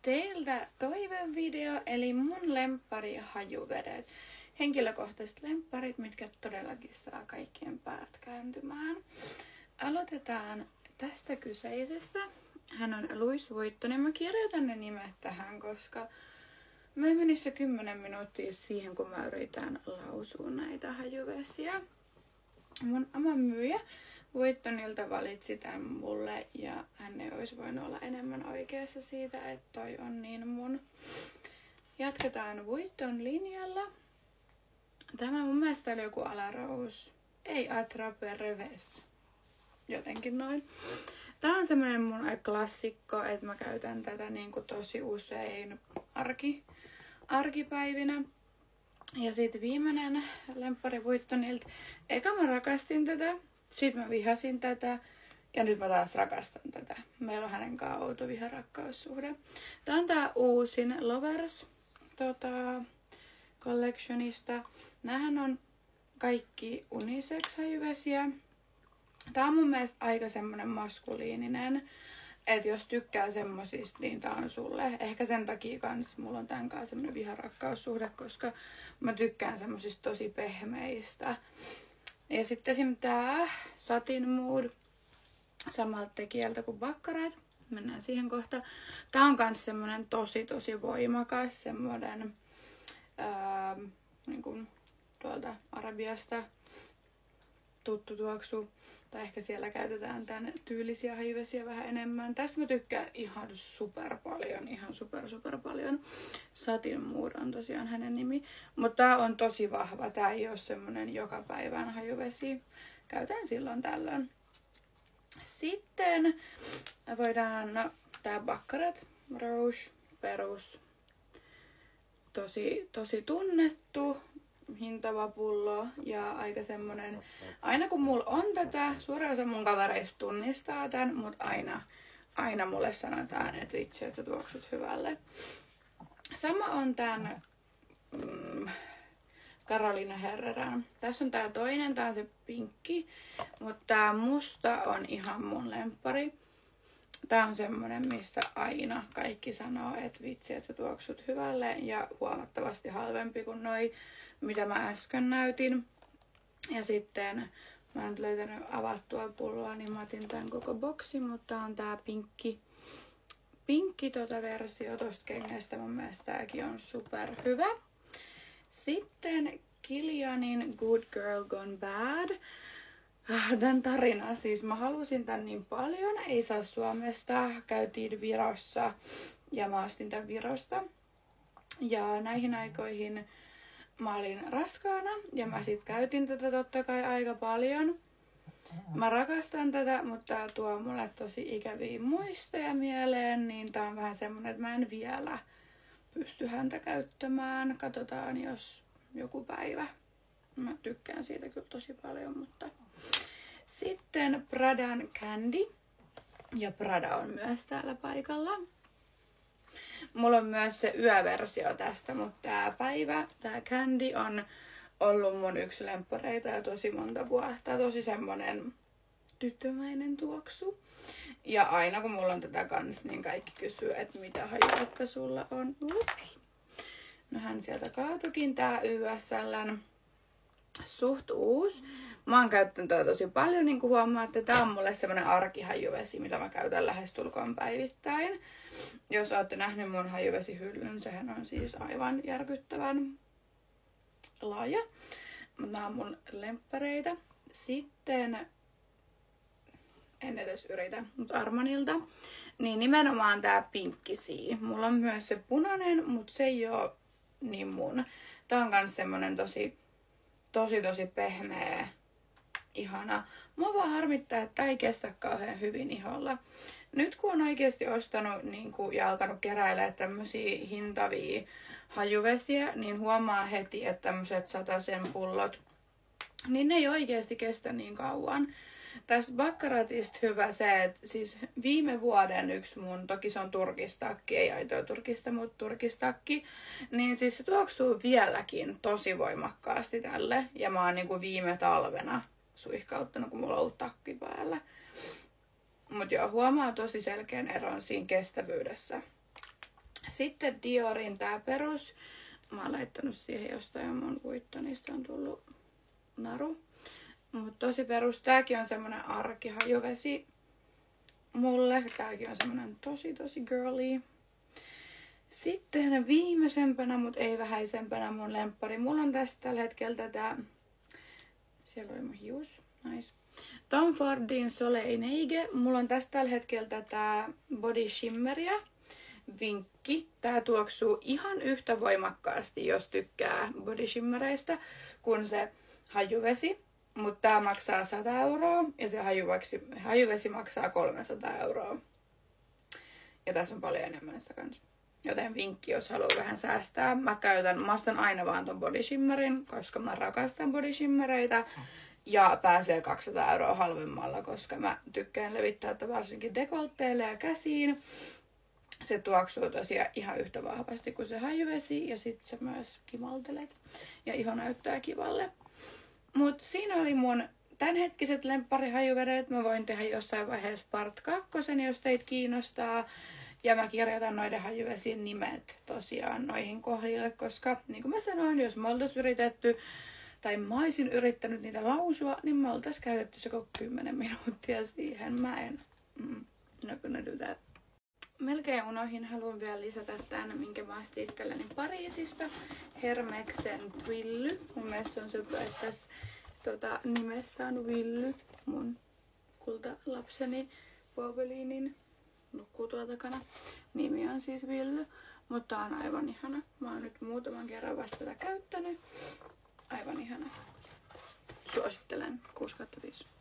teiltä toivevideo, eli mun lempparihajuvedet. Henkilökohtaiset lempparit, mitkä todellakin saa kaikkien päät kääntymään. Aloitetaan tästä kyseisestä. Hän on Louis Vuitton. Mä kirjoitan ne nimet tähän, koska mä menin se 10 minuuttia siihen, kun mä yritän lausua näitä hajuvesiä. Mun oma myyjä Vuittonilta valitsi tämän mulle ja hän ei olisi voinut olla enemmän oikeassa siitä, että toi on niin mun. Jatketaan Vuitton linjalla. Tämä mun mielestä oli joku alarous. Ei attrape reverse. Jotenkin noin. Tää on semmonen mun klassikko, että mä käytän tätä niinku tosi usein arkipäivinä. Ja sitten viimeinen lemppari Vuittonilta. Eka mä rakastin tätä, sitten mä vihasin tätä ja nyt mä taas rakastan tätä. Meillä on hänen kanssaan outo viharakkaussuhde. Tää on tää uusin Lovers collectionista. Nämähän on kaikki unisex-hajuvesiä. Tää on mun mielestä aika semmonen maskuliininen. Että jos tykkää semmosista, niin tää on sulle. Ehkä sen takia kans mulla on tän kanssa semmonen viharakkaussuhde, koska mä tykkään semmosista tosi pehmeistä. Ja sitten esim. Tää Satin Mood samalta tekijältä kuin Baccarat. Mennään siihen kohta. Tää on kans semmonen tosi voimakas, semmonen niin kuin tuolta Arabiasta tuttu tuoksu. Tai ehkä siellä käytetään tän tyylisiä hajuvesiä vähän enemmän. Tästä mä tykkään ihan super paljon. Ihan super paljon. Satin Mood on tosiaan hänen nimi. Mutta tää on tosi vahva. Tää ei ole semmonen joka päivän hajuvesi. Käytän silloin tällöin. Sitten voidaan tää Baccarat Rouge perus. Tosi tunnettu hintava pullo ja aika semmonen, aina kun mulla on tätä, suuri osa mun kavereista tunnistaa tän, mutta aina mulle sanotaan, että vitsi, että sä tuoksut hyvälle. Sama on tän Carolina Herreran. Tässä on tää toinen, tää on se pinkki, mutta tää musta on ihan mun lemppari. Tää on semmonen, mistä aina kaikki sanoo, että vitsi, että sä tuoksut hyvälle ja huomattavasti halvempi kuin noi, mitä mä äsken näytin. Ja sitten mä en nyt löytänyt avattua pulloa, niin mä otin tän koko boksi, mutta tää on tää pinkki versio tosta kengästä. Mun mielestä tääkin on super hyvä. Sitten Kilianin Good Girl Gone Bad. Tän tarina, siis mä halusin tän niin paljon, ei saa Suomesta, käytiin Virossa ja mä ostin tän Virosta. Ja näihin aikoihin mä olin raskaana ja mä sit käytin tätä totta kai aika paljon. Mä rakastan tätä, mutta tää tuo mulle tosi ikäviä muistoja mieleen, niin tää on vähän semmonen, että mä en vielä pysty häntä käyttämään. Katsotaan jos joku päivä. Mä tykkään siitä kyllä tosi paljon, mutta... Sitten Pradan Candy. Ja Prada on myös täällä paikalla. Mulla on myös se yöversio tästä, mutta tää Candy on ollut mun yksi lemppareita jo tosi monta vuotta. Tosi semmonen tyttömäinen tuoksu. Ja aina kun mulla on tätä kanssa, niin kaikki kysyy, että mitä hajuetta sulla on. Ups. No hän sieltä kaatokin tää YSL:n. Suht uusi. Mä oon käyttänyt tätä tosi paljon, niin kuin huomaatte. Tää on mulle semmonen arkihajuvesi, mitä mä käytän lähestulkoon päivittäin. Jos ootte nähnyt mun hajuvesihyllyn, sehän on siis aivan järkyttävän laaja. Mutta nää on mun lemppareita. Sitten, en edes yritä, mutta Armanilta. Niin nimenomaan tää Pinky Sea. Mulla on myös se punainen, mutta se ei oo niin mun. Tää on kans semmonen tosi pehmeä, ihana. Mua vaan harmittaa, että tää ei kestä kauhean hyvin iholla. Nyt kun on oikeasti ostanut ja alkanut keräilemään tämmösiä hintavia hajuvesiä, niin huomaa heti, että tämmöiset 100 pullot, niin ne ei oikeasti kestä niin kauan. Tässä Baccaratista hyvä se, että siis viime vuoden yksi mun, toki se on turkistakki, ei aitoa turkista, mutta turkistakki, niin siis se tuoksuu vieläkin tosi voimakkaasti tälle. Ja mä oon niinku viime talvena suihkauttanut, kun mulla on ollut takki päällä. Mut joo, huomaa tosi selkeän eron siinä kestävyydessä. Sitten Diorin tää perus. Mä oon laittanut siihen jostain mun Vuittonista on tullut naru. Mut tosi perus. Tääkin on semmonen arkihajuvesi mulle. Tääkin on semmonen tosi girly. Sitten viimeisempänä, mut ei vähäisempänä mun lemppari. Mulla on tästä tällä hetkellä tätä... Siellä oli mun hius. Nice. Tom Fordin Soleil Neige. Mulla on tästä tällä hetkellä tätä Body Shimmeria. Vinkki. Tää tuoksuu ihan yhtä voimakkaasti, jos tykkää body shimmereistä, kuin se hajuvesi. Mutta tää maksaa 100 € ja se hajuvesi maksaa 300 €. Ja tässä on paljon enemmän sitä kanssa. Joten vinkki, jos haluaa vähän säästää. Mä ostan aina vaan ton body shimmerin, koska mä rakastan body shimmereitä. Ja pääsee 200 € halvemmalla, koska mä tykkään levittää tätä varsinkin dekolteille ja käsiin. Se tuoksuu tosiaan ihan yhtä vahvasti kuin se hajuvesi ja sit sä myös kimaltelet ja iho näyttää kivalle. Mut siinä oli mun tämänhetkiset lempparihajuvedet. Mä voin tehdä jossain vaiheessa part 2, jos teitä kiinnostaa. Ja mä kirjoitan noiden hajuvesien nimet tosiaan noihin kohdille, koska niin kuin mä sanoin, jos me oltais yritetty tai mä olisin yrittänyt niitä lausua, niin me oltais käytetty se koko 10 minuuttia siihen. Mä en not gonna do that. Melkein unohin, haluan vielä lisätä tämän, minkä mä astin itselleni Pariisista. Hermeksen Twilly. Mun mielestä se on super, että tässä nimessä on Willy. Mun kultalapseni Bobelinin nukkuu tuolla takana. Nimi on siis Willy, mutta on aivan ihana. Mä oon nyt muutaman kerran vasta tätä käyttänyt. Aivan ihana. Suosittelen 6/5.